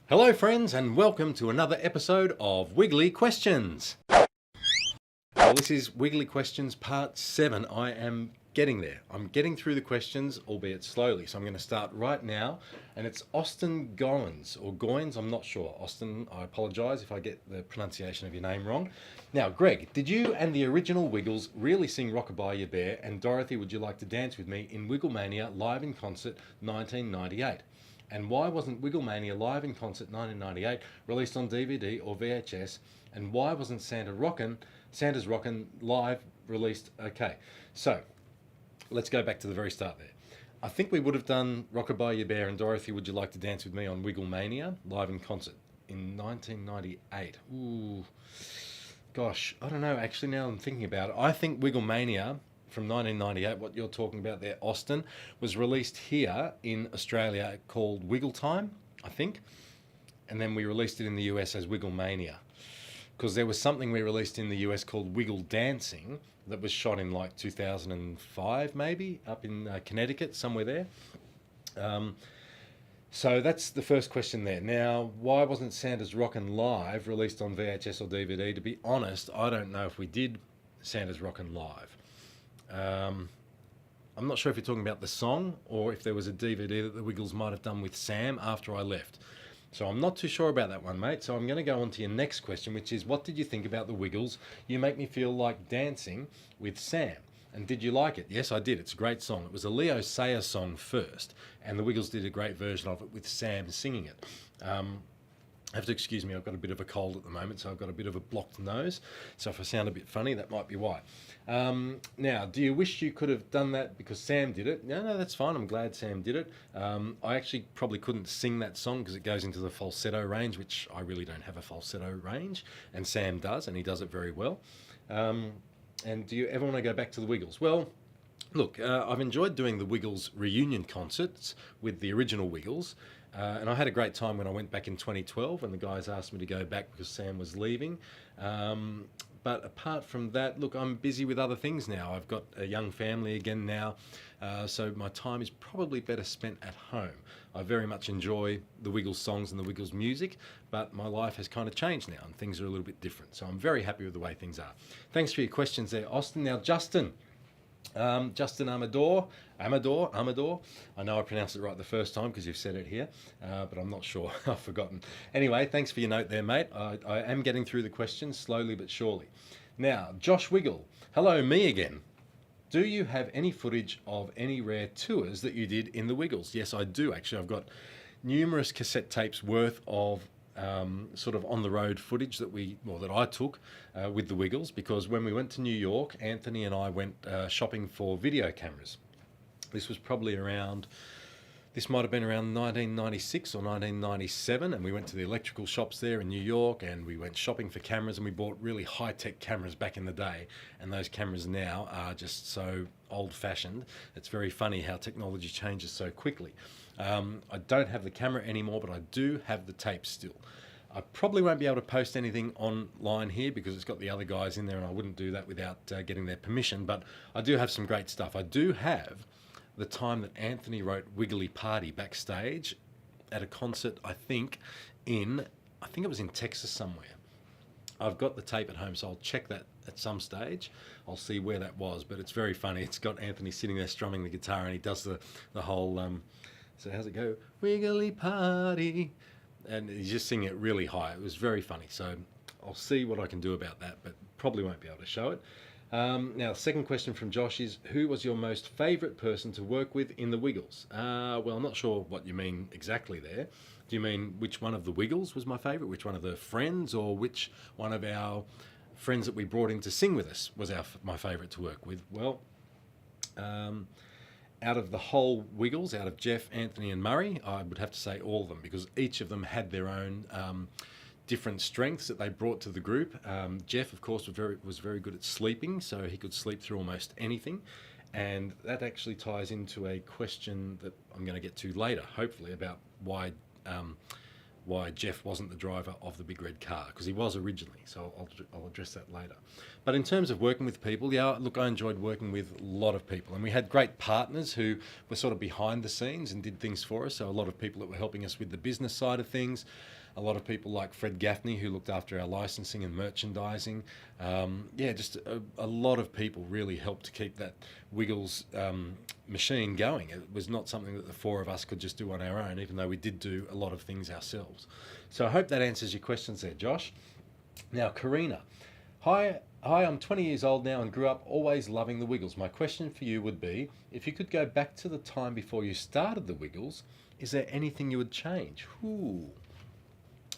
Hello friends and welcome to another episode of Wiggly Questions. Well, this is Wiggly Questions Part 7. I am getting there. I'm getting through the questions, albeit slowly. So I'm going to start right now. And it's Austin Goins, or Goins, I'm not sure. Austin, I apologise if I get the pronunciation of your name wrong. Now, Greg, did you and the original Wiggles really sing Rockabye You Bear? And Dorothy, would you like to dance with me in Wigglemania live in concert 1998? And why wasn't Wigglemania live in concert 1998 released on DVD or VHS? And why wasn't Santa's Rockin' live released? Okay, so let's go back to the very start there. I think we would have done Rockabye You Bear and Dorothy, Would You Like to Dance With Me on Wigglemania live in concert in 1998. Ooh, gosh, I don't know. Actually, now I'm thinking about it, I think Wigglemania from 1998, what you're talking about there, Austin, was released here in Australia called Wiggle Time, I think. And then we released it in the US as Wigglemania. Because there was something we released in the US called Wiggle Dancing that was shot in like 2005, maybe, up in Connecticut, somewhere there. So that's the first question there. Now, why wasn't Santa's Rockin' Live released on VHS or DVD? To be honest, I don't know if we did Santa's Rockin' Live. I'm not sure if you're talking about the song or if there was a DVD that the Wiggles might have done with Sam after I left. So I'm not too sure about that one, mate. So I'm going to go on to your next question, which is, what did you think about the Wiggles? You Make Me Feel Like Dancing with Sam. And did you like it? Yes, I did. It's a great song. It was a Leo Sayer song first, and the Wiggles did a great version of it with Sam singing it. Have to excuse me, I've got a bit of a cold at the moment, so I've got a bit of a blocked nose. So if I sound a bit funny, that might be why. Now, do you wish you could have done that because Sam did it? No, that's fine. I'm glad Sam did it. I actually probably couldn't sing that song because it goes into the falsetto range, which I really don't have a falsetto range, and Sam does, and he does it very well. And do you ever want to go back to the Wiggles? Well, look, I've enjoyed doing the Wiggles reunion concerts with the original Wiggles. And I had a great time when I went back in 2012 when the guys asked me to go back because Sam was leaving. But apart from that, look, I'm busy with other things now. I've got a young family again now, so my time is probably better spent at home. I very much enjoy the Wiggles songs and the Wiggles music, but my life has kind of changed now and things are a little bit different. So I'm very happy with the way things are. Thanks for your questions there, Austin. Now, Justin Amador. I know I pronounced it right the first time because you've said it here, but I'm not sure. I've forgotten. Anyway, thanks for your note there, mate. I am getting through the questions slowly but surely. Now, Josh Wiggle. Hello, me again. Do you have any footage of any rare tours that you did in the Wiggles? Yes, I do, actually. I've got numerous cassette tapes worth of sort of on the road footage that I took with the Wiggles, because when we went to New York, Anthony and I went shopping for video cameras. This might have been around 1996 or 1997, and we went to the electrical shops there in New York and we went shopping for cameras, and we bought really high-tech cameras back in the day, and those cameras now are just so old-fashioned. It's very funny how technology changes so quickly. I don't have the camera anymore, but I do have the tape still. I probably won't be able to post anything online here because it's got the other guys in there, and I wouldn't do that without getting their permission, but I do have some great stuff. I do have the time that Anthony wrote Wiggly Party backstage at a concert, I think it was in Texas somewhere. I've got the tape at home, so I'll check that at some stage. I'll see where that was, but it's very funny. It's got Anthony sitting there strumming the guitar, and he does the whole, so how's it go? Wiggly Party. And he's just singing it really high. It was very funny. So I'll see what I can do about that, but probably won't be able to show it. Now, the second question from Josh is, who was your most favourite person to work with in the Wiggles? Well, I'm not sure what you mean exactly there. Do you mean which one of the Wiggles was my favourite, which one of the friends, or which one of our friends that we brought in to sing with us was my favourite to work with? Well, out of the whole Wiggles, out of Jeff, Anthony and Murray, I would have to say all of them, because each of them had their own different strengths that they brought to the group. Jeff, of course, was very good at sleeping, so he could sleep through almost anything. And that actually ties into a question that I'm going to get to later, hopefully, about why why Jeff wasn't the driver of the big red car, because he was originally. So I'll address that later. But in terms of working with people, yeah, look, I enjoyed working with a lot of people, and we had great partners who were sort of behind the scenes and did things for us. So a lot of people that were helping us with the business side of things. A lot of people like Fred Gaffney, who looked after our licensing and merchandising. Just a lot of people really helped to keep that Wiggles machine going. It was not something that the four of us could just do on our own, even though we did do a lot of things ourselves. So I hope that answers your questions there, Josh. Now, Karina. Hi, I'm 20 years old now and grew up always loving the Wiggles. My question for you would be, if you could go back to the time before you started the Wiggles, is there anything you would change? Ooh.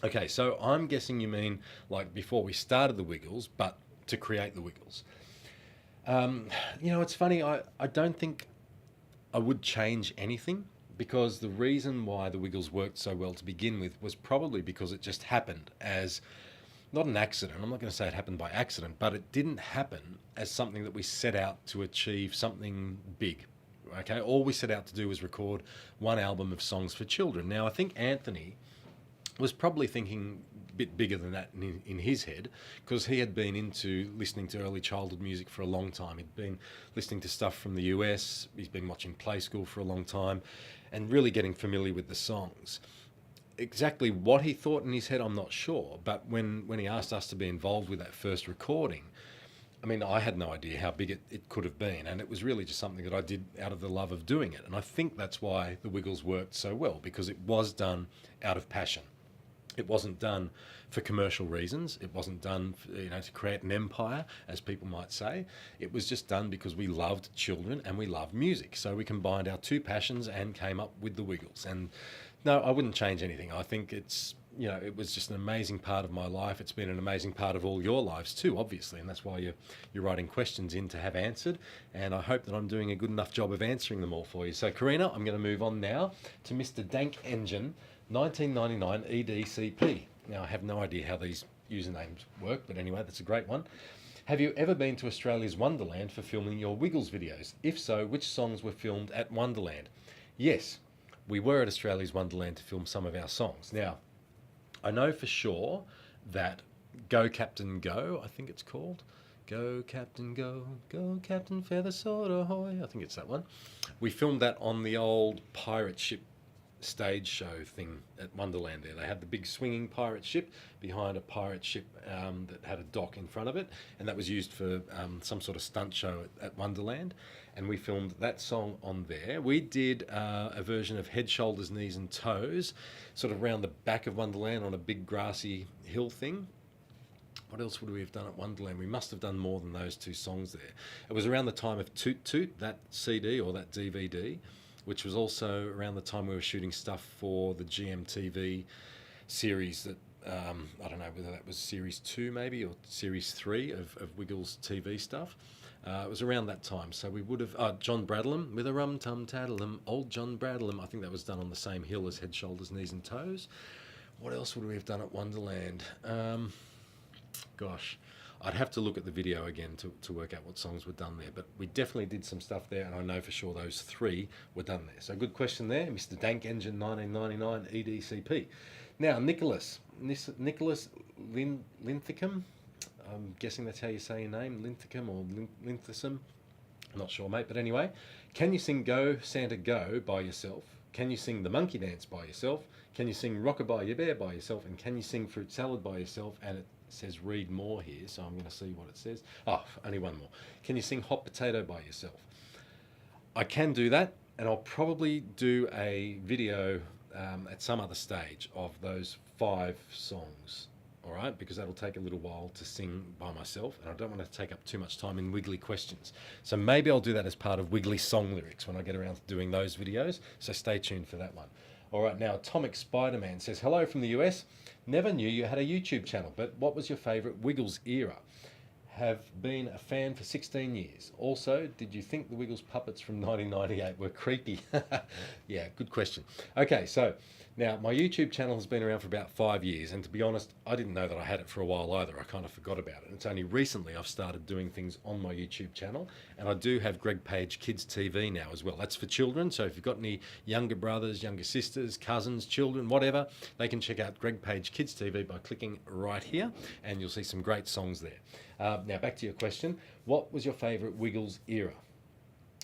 Okay, so I'm guessing you mean like before we started the Wiggles, but to create the Wiggles. It's funny, I don't think I would change anything, because the reason why the Wiggles worked so well to begin with was probably because it just happened as, not an accident. I'm not going to say it happened by accident, but it didn't happen as something that we set out to achieve something big. Okay, all we set out to do was record one album of songs for children. Now, I think Anthony was probably thinking a bit bigger than that in his head, because he had been into listening to early childhood music for a long time. He'd been listening to stuff from the US, he's been watching Play School for a long time, and really getting familiar with the songs. Exactly what he thought in his head, I'm not sure, but when he asked us to be involved with that first recording, I mean, I had no idea how big it could have been, and it was really just something that I did out of the love of doing it. And I think that's why the Wiggles worked so well, because it was done out of passion. It wasn't done for commercial reasons. It wasn't done to create an empire, as people might say. It was just done because we loved children and we loved music. So we combined our two passions and came up with the Wiggles. And no, I wouldn't change anything. I think it was just an amazing part of my life. It's been an amazing part of all your lives too, obviously. And that's why you're writing questions in to have answered. And I hope that I'm doing a good enough job of answering them all for you. So Karina, I'm going to move on now to Mr. Dank Engine 1999 EDCP. Now, I have no idea how these usernames work, but anyway, that's a great one. Have you ever been to Australia's Wonderland for filming your Wiggles videos? If so, which songs were filmed at Wonderland? Yes, we were at Australia's Wonderland to film some of our songs. Now, I know for sure that Go Captain Go, I think it's called. Go Captain Go, Go Captain Feather Sword Ahoy. I think it's that one. We filmed that on the old pirate ship stage show thing at Wonderland there. They had the big swinging pirate ship behind a pirate ship that had a dock in front of it, and that was used for some sort of stunt show at Wonderland, and we filmed that song on there. We did a version of Head, Shoulders, Knees and Toes sort of around the back of Wonderland on a big grassy hill thing. What else would we have done at Wonderland? We must have done more than those two songs there. It was around the time of Toot Toot, that CD or that DVD, which was also around the time we were shooting stuff for the GMTV series that, I don't know whether that was Series 2 maybe, or Series 3 of Wiggles TV stuff. It was around that time. So we would have, John Bradlem, with a rum-tum-taddlem, old John Bradlem. I think that was done on the same hill as Head, Shoulders, Knees and Toes. What else would we have done at Wonderland? Gosh, I'd have to look at the video again to work out what songs were done there, but we definitely did some stuff there, and I know for sure those three were done there. So good question there, Mr. Dank Engine 1999 EDCP. Now, Nicholas Linthicum, I'm guessing that's how you say your name, Linthicum or Linthicum, I'm not sure, mate, but anyway, can you sing Go Santa Go by yourself? Can you sing The Monkey Dance by yourself? Can you sing Rockabye Ya Bear by yourself? And can you sing Fruit Salad by yourself? And it says read more here, so I'm going to see what it says. Oh, only one more. Can you sing Hot Potato by yourself? I can do that, and I'll probably do a video at some other stage of those 5 songs, all right? Because that'll take a little while to sing by myself, and I don't want to take up too much time in Wiggly questions. So maybe I'll do that as part of Wiggly song lyrics when I get around to doing those videos, so stay tuned for that one. All right, now Atomic Spider-Man says, hello from the US. Never knew you had a YouTube channel, but what was your favourite Wiggles era? Have been a fan for 16 years. Also, did you think the Wiggles puppets from 1998 were creepy? Yeah, good question. Okay, so Now, my YouTube channel has been around for about 5 years, and to be honest, I didn't know that I had it for a while either. I kind of forgot about it. It's only recently I've started doing things on my YouTube channel, and I do have Greg Page Kids TV now as well. That's for children, so if you've got any younger brothers, younger sisters, cousins, children, whatever, they can check out Greg Page Kids TV by clicking right here, and you'll see some great songs there. Now, back to your question. What was your favourite Wiggles era?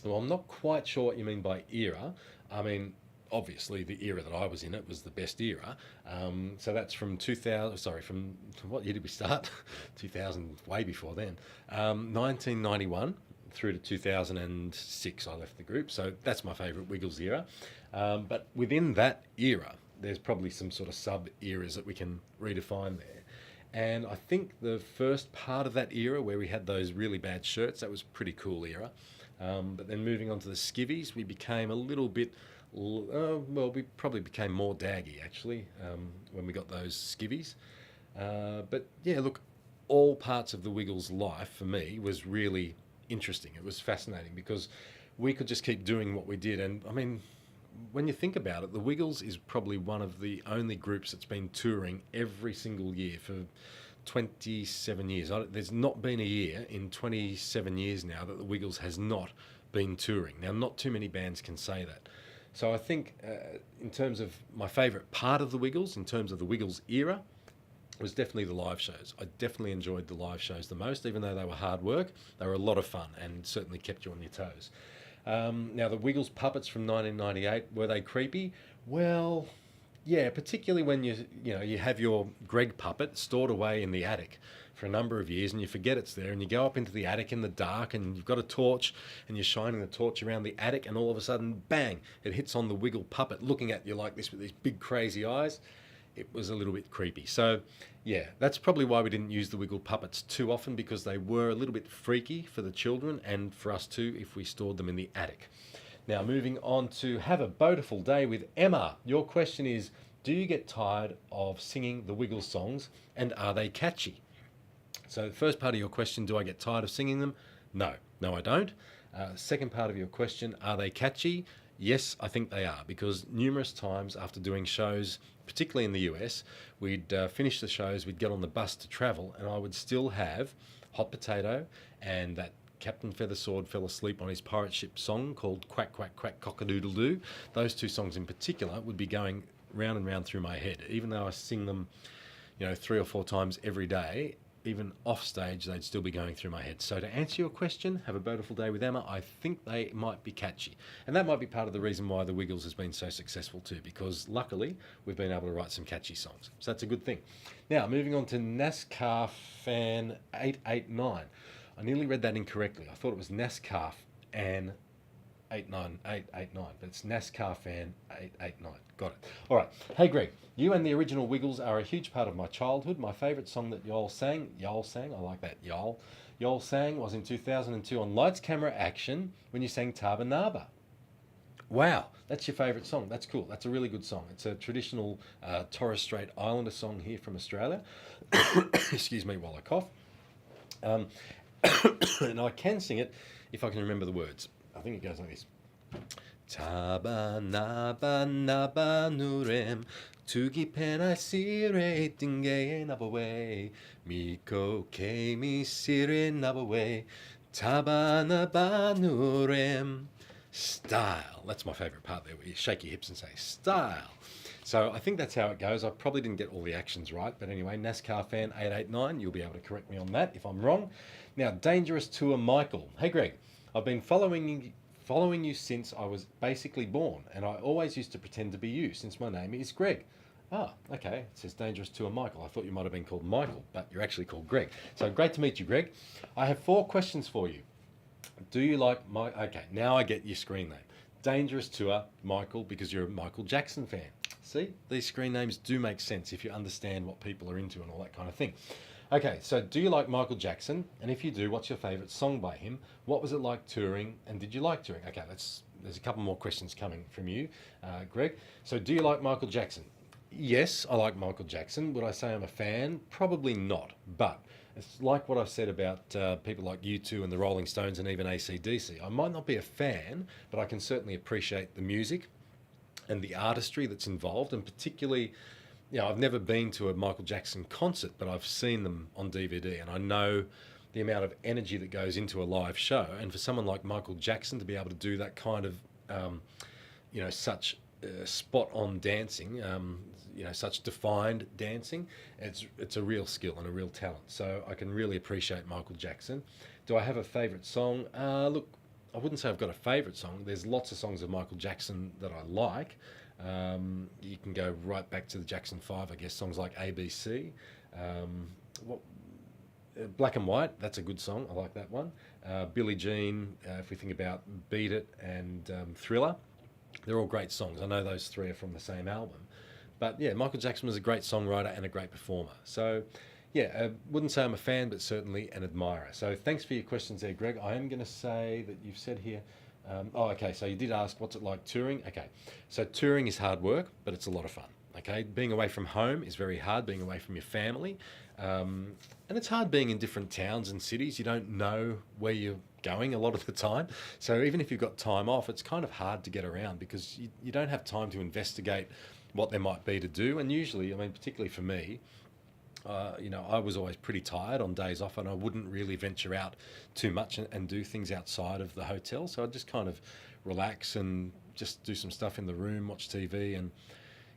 Well, I'm not quite sure what you mean by era. I mean, obviously the era that I was in, it was the best era. So that's from 2000, sorry, from what year did we start? 2000, way before then. 1991 through to 2006 I left the group. So that's my favourite Wiggles era. But within that era, there's probably some sort of sub-eras that we can redefine there. And I think the first part of that era where we had those really bad shirts, that was a pretty cool era. But then moving on to the skivvies, we became a little bit, well, we probably became more daggy actually when we got those skivvies. But yeah, look, all parts of the Wiggles life for me was really interesting. It was fascinating because we could just keep doing what we did. And I mean, when you think about it, the Wiggles is probably one of the only groups that's been touring every single year for 27 years. There's not been a year in 27 years now that the Wiggles has not been touring. Now, not too many bands can say that. So I think in terms of my favourite part of the Wiggles, in terms of the Wiggles era, was definitely the live shows. I definitely enjoyed the live shows the most, even though they were hard work. They were a lot of fun and certainly kept you on your toes. Now, the Wiggles puppets from 1998, were they creepy? Well, yeah, particularly when you have your Greg puppet stored away in the attic for a number of years and you forget it's there and you go up into the attic in the dark and you've got a torch and you're shining the torch around the attic and all of a sudden, bang, it hits on the Wiggle puppet looking at you like this with these big crazy eyes. It was a little bit creepy. So yeah, that's probably why we didn't use the Wiggle puppets too often, because they were a little bit freaky for the children and for us too if we stored them in the attic. Now, moving on to Have a Beautiful Day with Emma. Your question is, do you get tired of singing the Wiggles songs and are they catchy? So the first part of your question, do I get tired of singing them? No, I don't. Second part of your question, are they catchy? Yes, I think they are, because numerous times after doing shows, particularly in the US, we'd finish the shows, we'd get on the bus to travel, and I would still have Hot Potato and that Captain Feathersword Fell Asleep on His Pirate Ship song called Quack, Quack, Quack, Cock-a-doodle-doo. Those two songs in particular would be going round and round through my head. Even though I sing them, 3 or 4 times every day, even off stage, they'd still be going through my head. So to answer your question, Have a Beautiful Day with Emma, I think they might be catchy. And that might be part of the reason why the Wiggles has been so successful too, because luckily we've been able to write some catchy songs. So that's a good thing. Now, moving on to NASCAR Fan 889. I nearly read that incorrectly. I thought it was NASCAR Fan 889, but it's NASCAR Fan 889. Got it. All right. Hey, Greg, you and the original Wiggles are a huge part of my childhood. My favourite song that y'all sang, I like that, y'all sang was in 2002 on Lights, Camera, Action when you sang Taba Naba. Wow, that's your favourite song. That's cool. That's a really good song. It's a traditional Torres Strait Islander song here from Australia. Excuse me while I cough. And I can sing it if I can remember the words. I think it goes like this. Taba naba naba nurem tugi penai sire tinge nabawe miko kemi sire nabawe taba naba nurem. Style. That's my favourite part there, where you shake your hips and say style. So I think that's how it goes. I probably didn't get all the actions right, but anyway, NASCAR Fan 889, you'll be able to correct me on that if I'm wrong. Now, Dangerous Tour Michael. Hey Greg, I've been following you since I was basically born, and I always used to pretend to be you since my name is Greg. Ah, okay. It says Dangerous Tour Michael. I thought you might have been called Michael, but you're actually called Greg. So great to meet you, Greg. I have 4 questions for you. Do you like my... Okay, now I get your screen name. Dangerous Tour Michael, because you're a Michael Jackson fan. See, these screen names do make sense if you understand what people are into and all that kind of thing. Okay, so do you like Michael Jackson? And if you do, what's your favourite song by him? What was it like touring? And did you like touring? Okay, there's a couple more questions coming from you, Greg. So do you like Michael Jackson? Yes, I like Michael Jackson. Would I say I'm a fan? Probably not. But it's like what I've said about people like U2 and the Rolling Stones and even AC/DC. I might not be a fan, but I can certainly appreciate the music. and the artistry that's involved, and particularly, I've never been to a Michael Jackson concert, but I've seen them on DVD, and I know the amount of energy that goes into a live show. And for someone like Michael Jackson to be able to do that kind of, such spot on dancing, such defined dancing, it's a real skill and a real talent. So I can really appreciate Michael Jackson. Do I have a favourite song? Look, I wouldn't say I've got a favourite song. There's lots of songs of Michael Jackson that I like. You can go right back to the Jackson 5, I guess, songs like ABC. Black and White, that's a good song. I like that one. Billie Jean, if we think about Beat It and Thriller, they're all great songs. I know those three are from the same album. But yeah, Michael Jackson was a great songwriter and a great performer. So yeah, I wouldn't say I'm a fan, but certainly an admirer. So thanks for your questions there, Greg. I am going to say that you've said here, okay, so you did ask, what's it like touring? Okay, so touring is hard work, but it's a lot of fun. Okay, being away from home is very hard, being away from your family. And it's hard being in different towns and cities. You don't know where you're going a lot of the time. So even if you've got time off, it's kind of hard to get around because you don't have time to investigate what there might be to do. And usually, I mean, particularly for me, I was always pretty tired on days off, and I wouldn't really venture out too much and do things outside of the hotel. So I'd just kind of relax and just do some stuff in the room, watch TV, and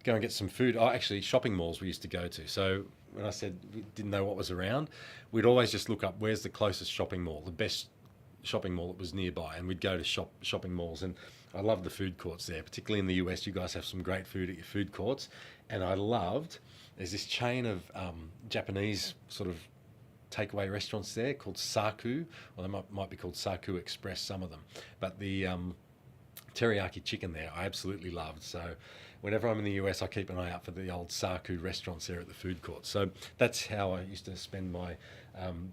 go and get some food. Oh, actually, shopping malls we used to go to. So when I said we didn't know what was around, we'd always just look up where's the closest shopping mall, the best shopping mall that was nearby, and we'd go to shopping malls. And I love the food courts there, particularly in the US. You guys have some great food at your food courts, and I loved. There's this chain of Japanese sort of takeaway restaurants there called Saku, or they might be called Saku Express, some of them. But the teriyaki chicken there, I absolutely loved. So whenever I'm in the US, I keep an eye out for the old Saku restaurants there at the food court. So that's how I used to spend my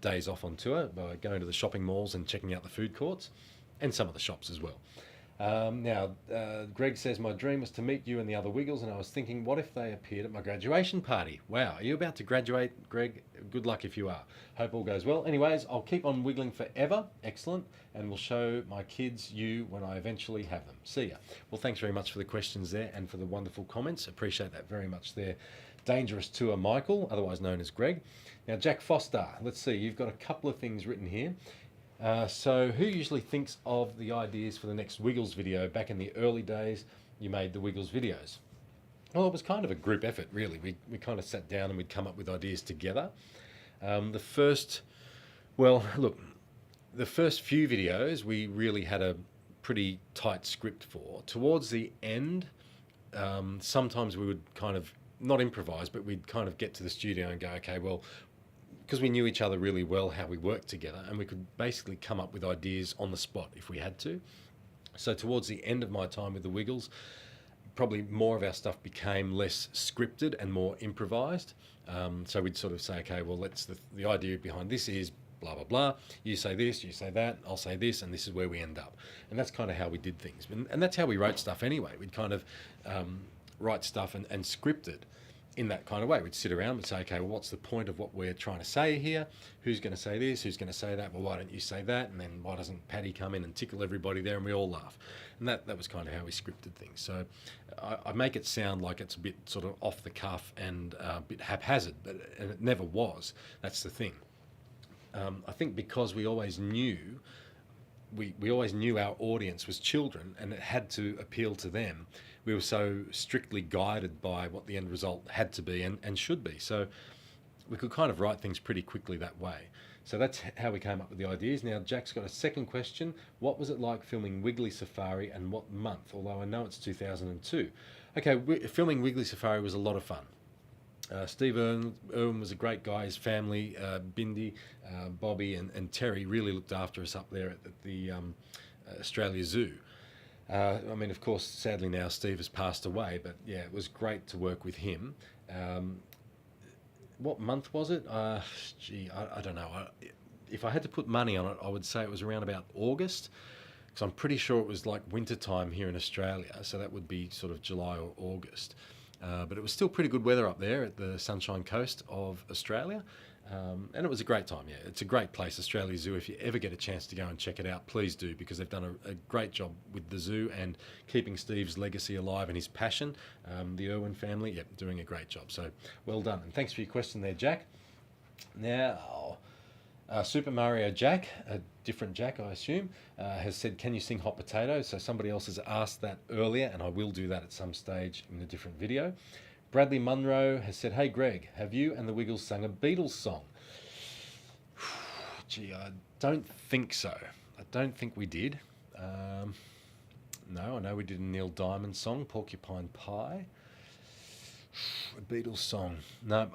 days off on tour, by going to the shopping malls and checking out the food courts and some of the shops as well. Greg says, my dream was to meet you and the other Wiggles, and I was thinking, what if they appeared at my graduation party? Wow, are you about to graduate, Greg? Good luck if you are. Hope all goes well. Anyways, I'll keep on wiggling forever. Excellent. And we'll show my kids you when I eventually have them. See ya. Well, thanks very much for the questions there and for the wonderful comments. Appreciate that very much there. Dangerous Tour Michael, otherwise known as Greg. Now, Jack Foster, let's see, you've got a couple of things written here. So who usually thinks of the ideas for the next Wiggles video? Back in the early days, you made the Wiggles videos. Well, it was kind of a group effort, really. We kind of sat down and we'd come up with ideas together. The first few videos we really had a pretty tight script for. Towards the end, sometimes we would kind of, not improvise, but we'd kind of get to the studio and go, okay, well, because we knew each other really well, how we worked together, and we could basically come up with ideas on the spot if we had to. So towards the end of my time with the Wiggles, probably more of our stuff became less scripted and more improvised. So we'd sort of say, okay, well, the idea behind this is blah, blah, blah. You say this, you say that, I'll say this, and this is where we end up. And that's kind of how we did things. And that's how we wrote stuff anyway. We'd kind of write stuff and script it in that kind of way. We'd sit around and say, okay, well, what's the point of what we're trying to say here? Who's going to say this? Who's going to say that? Well, why don't you say that? And then why doesn't Paddy come in and tickle everybody there, and we all laugh? And that was kind of how we scripted things. So I make it sound like it's a bit sort of off the cuff and a bit haphazard, and it never was. That's the thing. I think because we always knew our audience was children and it had to appeal to them. We were so strictly guided by what the end result had to be and should be. So we could kind of write things pretty quickly that way. So that's how we came up with the ideas. Now, Jack's got a second question. What was it like filming Wiggly Safari, and what month? Although I know it's 2002. Okay, filming Wiggly Safari was a lot of fun. Steve Irwin was a great guy. His family, Bindi, Bobby and Terry, really looked after us up there at the Australia Zoo. I mean, of course, sadly now Steve has passed away, but yeah, it was great to work with him. What month was it? I don't know. If I had to put money on it, I would say it was around about August, because I'm pretty sure it was like winter time here in Australia, so that would be sort of July or August. But it was still pretty good weather up there at the Sunshine Coast of Australia. And it was a great time, yeah. It's a great place, Australia Zoo. If you ever get a chance to go and check it out, please do, because they've done a great job with the zoo and keeping Steve's legacy alive and his passion. The Irwin family, yeah, doing a great job. So well done. And thanks for your question there, Jack. Now, Super Mario Jack, a different Jack, I assume, has said, can you sing Hot Potato? So somebody else has asked that earlier, and I will do that at some stage in a different video. Bradley Munro has said, hey Greg, have you and the Wiggles sung a Beatles song? Gee, I don't think so. I don't think we did. No, I know we did a Neil Diamond song, Porcupine Pie. A Beatles song. No,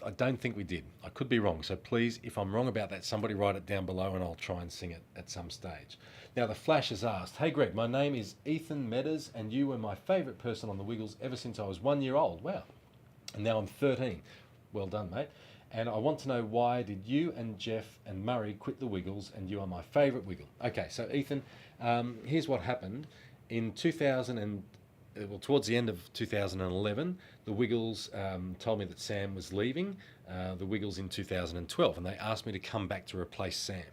I don't think we did. I could be wrong. So please, if I'm wrong about that, somebody write it down below and I'll try and sing it at some stage. Now, The Flash has asked, hey Greg, my name is Ethan Medders and you were my favourite person on the Wiggles ever since I was 1 year old. Wow. And now I'm 13. Well done, mate. And I want to know, why did you and Jeff and Murray quit the Wiggles and you are my favourite Wiggle? Okay, so Ethan, here's what happened. In 2000 and towards the end of 2011, the Wiggles told me that Sam was leaving the Wiggles in 2012, and they asked me to come back to replace Sam.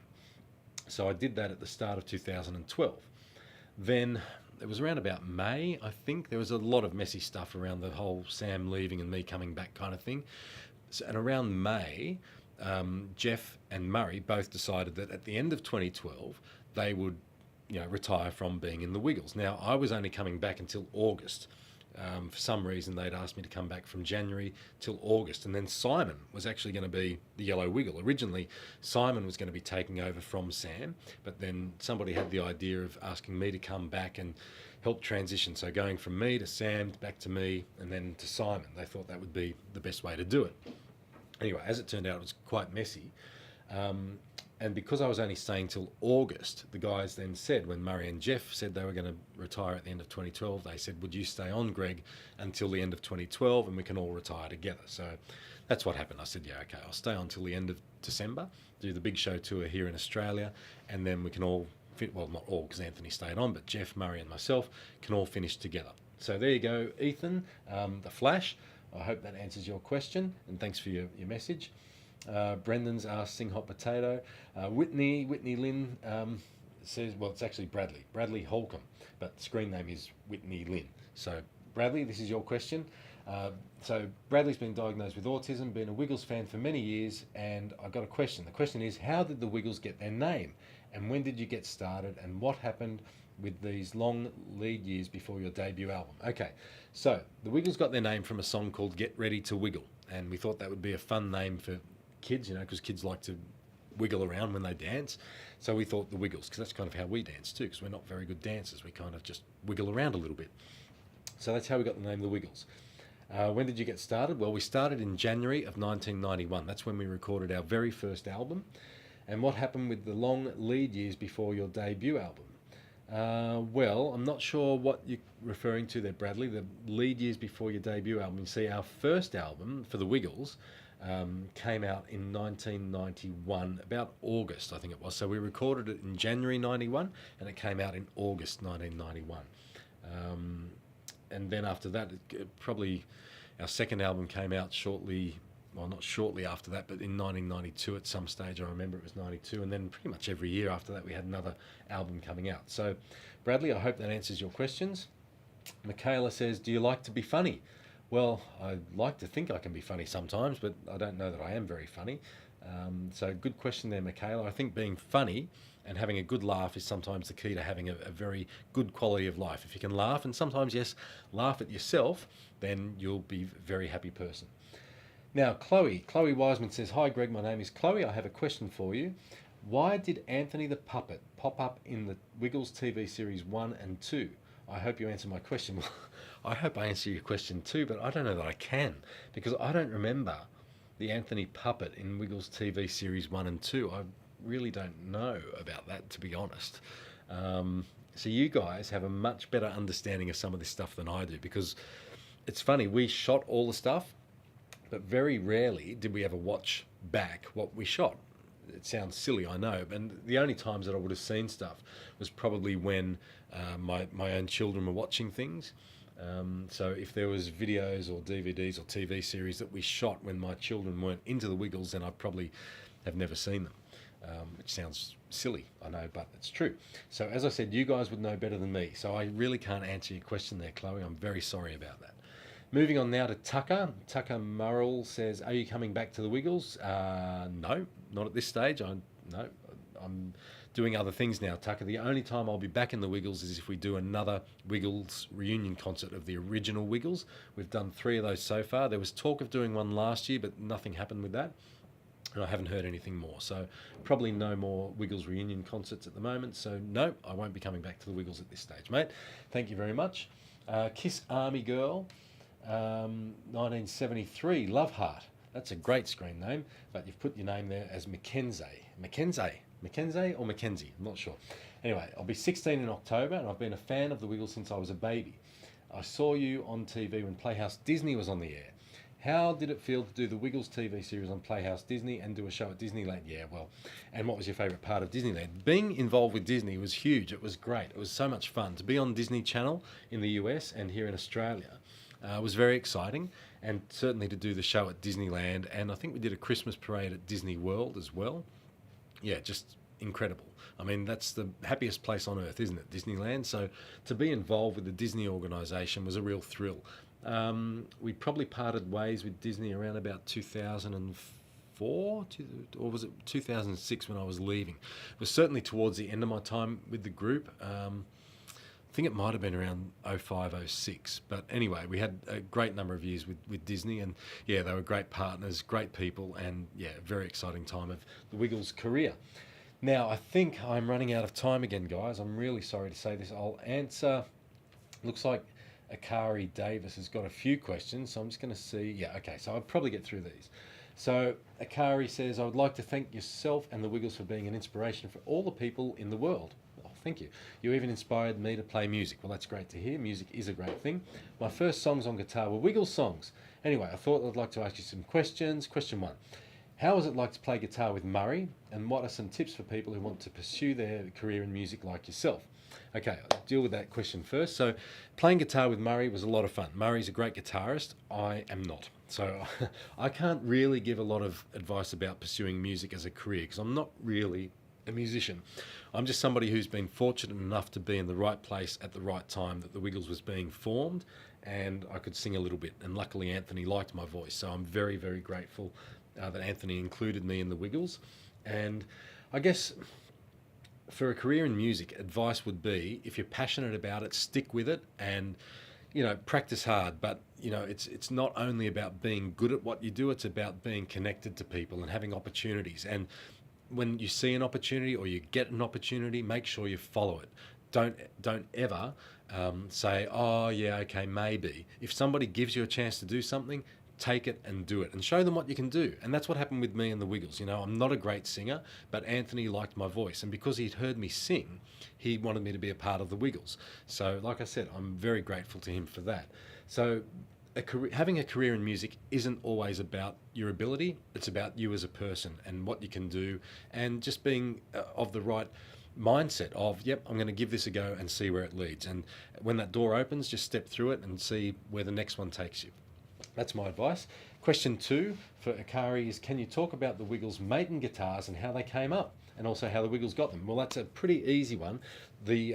So I did that at the start of 2012. Then it was around about May, I think. There was a lot of messy stuff around the whole Sam leaving and me coming back kind of thing. So, and around May, Jeff and Murray both decided that at the end of 2012, they would retire from being in the Wiggles. Now, I was only coming back until August. For some reason, they'd asked me to come back from January till August. And then Simon was actually going to be the Yellow Wiggle. Originally, Simon was going to be taking over from Sam, but then somebody had the idea of asking me to come back and help transition. So going from me to Sam, back to me, and then to Simon. They thought that would be the best way to do it. Anyway, as it turned out, it was quite messy. And because I was only staying till August, the guys then said, when Murray and Jeff said they were going to retire at the end of 2012, they said, would you stay on, Greg, until the end of 2012 and we can all retire together? So that's what happened. I said, yeah, okay, I'll stay on till the end of December, do the big show tour here in Australia, and then we can all, well, not all because Anthony stayed on, but Jeff, Murray and myself can all finish together. So there you go, Ethan, The Flash. I hope that answers your question, and thanks for your message. Brendan's asked, sing Hot Potato. Whitney Lynn says, well, it's actually Bradley Holcomb, but the screen name is Whitney Lynn. So Bradley, this is your question. So Bradley's been diagnosed with autism, been a Wiggles fan for many years, and I've got a question. The question is, how did the Wiggles get their name? And when did you get started? And what happened with these long lead years before your debut album? Okay, so the Wiggles got their name from a song called Get Ready to Wiggle, and we thought that would be a fun name for kids, because kids like to wiggle around when they dance. So we thought the Wiggles, because that's kind of how we dance too, because we're not very good dancers. We kind of just wiggle around a little bit. So that's how we got the name the Wiggles. When did you get started? Well, we started in January of 1991. That's when we recorded our very first album. And what happened with the long lead years before your debut album? Well, I'm not sure what you're referring to there, Bradley. The lead years before your debut album. You see, our first album for the Wiggles came out in 1991, about August, I think it was. So we recorded it in January 91, and it came out in August 1991. And then after that, probably our second album came out shortly, well, not shortly after that, but in 1992 at some stage. I remember it was 92, and then pretty much every year after that we had another album coming out. So Bradley, I hope that answers your questions. Michaela says, do you like to be funny? Well, I like to think I can be funny sometimes, but I don't know that I am very funny. So good question there, Michaela. I think being funny and having a good laugh is sometimes the key to having a very good quality of life. If you can laugh, and sometimes, yes, laugh at yourself, then you'll be a very happy person. Now, Chloe Wiseman says, hi Greg, my name is Chloe. I have a question for you. Why did Anthony the Puppet pop up in the Wiggles TV series 1 and 2? I hope you answer my question. Well, I hope I answer your question too, but I don't know that I can, because I don't remember the Anthony Puppet in Wiggles TV series 1 and 2. I really don't know about that, to be honest. So you guys have a much better understanding of some of this stuff than I do, because it's funny, we shot all the stuff, but very rarely did we ever watch back what we shot. It sounds silly, I know, and the only times that I would have seen stuff was probably when my own children were watching things. So if there was videos or DVDs or TV series that we shot when my children weren't into the Wiggles, then I probably have never seen them, which sounds silly, I know, but it's true. So as I said, you guys would know better than me, so I really can't answer your question there, Chloe. I'm very sorry about that. Moving on now to Tucker. Tucker Murrell says, are you coming back to the Wiggles? No, not at this stage. No, I'm doing other things now, Tucker. The only time I'll be back in the Wiggles is if we do another Wiggles reunion concert of the original Wiggles. We've done 3 of those so far. There was talk of doing one last year, but nothing happened with that. And I haven't heard anything more. So probably no more Wiggles reunion concerts at the moment. So no, I won't be coming back to the Wiggles at this stage, mate. Thank you very much. Kiss Army Girl, 1973, Love Heart. That's a great screen name, but you've put your name there as Mackenzie. Mackenzie or Mackenzie, I'm not sure. Anyway, I'll be 16 in October, and I've been a fan of the Wiggles since I was a baby. I saw you on TV when Playhouse Disney was on the air. How did it feel to do the Wiggles TV series on Playhouse Disney and do a show at Disneyland? Yeah, well, and what was your favourite part of Disneyland? Being involved with Disney was huge. It was great. It was so much fun. To be on Disney Channel in the US and here in Australia was very exciting, and certainly to do the show at Disneyland, and I think we did a Christmas parade at Disney World as well. Yeah, just incredible. I mean, that's the happiest place on earth, isn't it, Disneyland? So to be involved with the Disney organisation was a real thrill. We probably parted ways with Disney around about 2004, or was it 2006 when I was leaving? It was certainly towards the end of my time with the group. I think it might have been around 05, 06. But anyway, we had a great number of years with Disney, and yeah, they were great partners, great people, and yeah, very exciting time of the Wiggles' career. Now, I think I'm running out of time again, guys. I'm really sorry to say this. I'll answer, looks like Akari Davis has got a few questions, so I'm just going to see. Yeah, okay, so I'll probably get through these. So Akari says, I would like to thank yourself and the Wiggles for being an inspiration for all the people in the world. Oh, thank you. You even inspired me to play music. Well, that's great to hear. Music is a great thing. My first songs on guitar were Wiggles songs. Anyway, I thought I'd like to ask you some questions. Question 1. How is it like to play guitar with Murray? And what are some tips for people who want to pursue their career in music like yourself? Okay, I'll deal with that question first. So playing guitar with Murray was a lot of fun. Murray's a great guitarist. I am not. So I can't really give a lot of advice about pursuing music as a career because I'm not really a musician. I'm just somebody who's been fortunate enough to be in the right place at the right time that the Wiggles was being formed, and I could sing a little bit. And luckily Anthony liked my voice. So I'm very, very grateful that Anthony included me in the Wiggles. And I guess for a career in music, advice would be, if you're passionate about it, stick with it and, you know, practice hard. But, you know, it's not only about being good at what you do, it's about being connected to people and having opportunities. And when you see an opportunity or you get an opportunity, make sure you follow it. Don't ever say, oh, yeah, okay, maybe. If somebody gives you a chance to do something, take it and do it and show them what you can do. And that's what happened with me and the Wiggles. You know, I'm not a great singer, but Anthony liked my voice, and because he'd heard me sing, he wanted me to be a part of the Wiggles. So like I said, I'm very grateful to him for that. So having a career in music isn't always about your ability, it's about you as a person and what you can do, and just being of the right mindset of, yep, I'm going to give this a go and see where it leads. And when that door opens, just step through it and see where the next one takes you. That's my advice. Question 2 for Akari is, can you talk about the Wiggles Maton guitars and how they came up, and also how the Wiggles got them? Well, that's a pretty easy one. The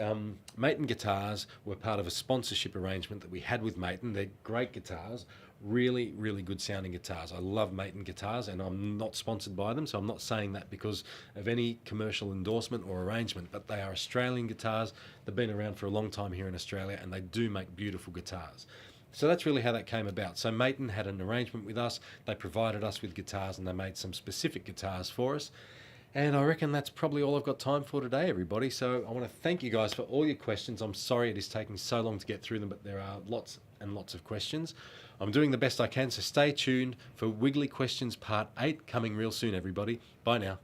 Maton guitars were part of a sponsorship arrangement that we had with Maton. They're great guitars, really, really good sounding guitars. I love Maton guitars, and I'm not sponsored by them, so I'm not saying that because of any commercial endorsement or arrangement, but they are Australian guitars. They've been around for a long time here in Australia, and they do make beautiful guitars. So that's really how that came about. So Maton had an arrangement with us. They provided us with guitars, and they made some specific guitars for us. And I reckon that's probably all I've got time for today, everybody. So I want to thank you guys for all your questions. I'm sorry it is taking so long to get through them, but there are lots and lots of questions. I'm doing the best I can, so stay tuned for Wiggly Questions Part 8 coming real soon, everybody. Bye now.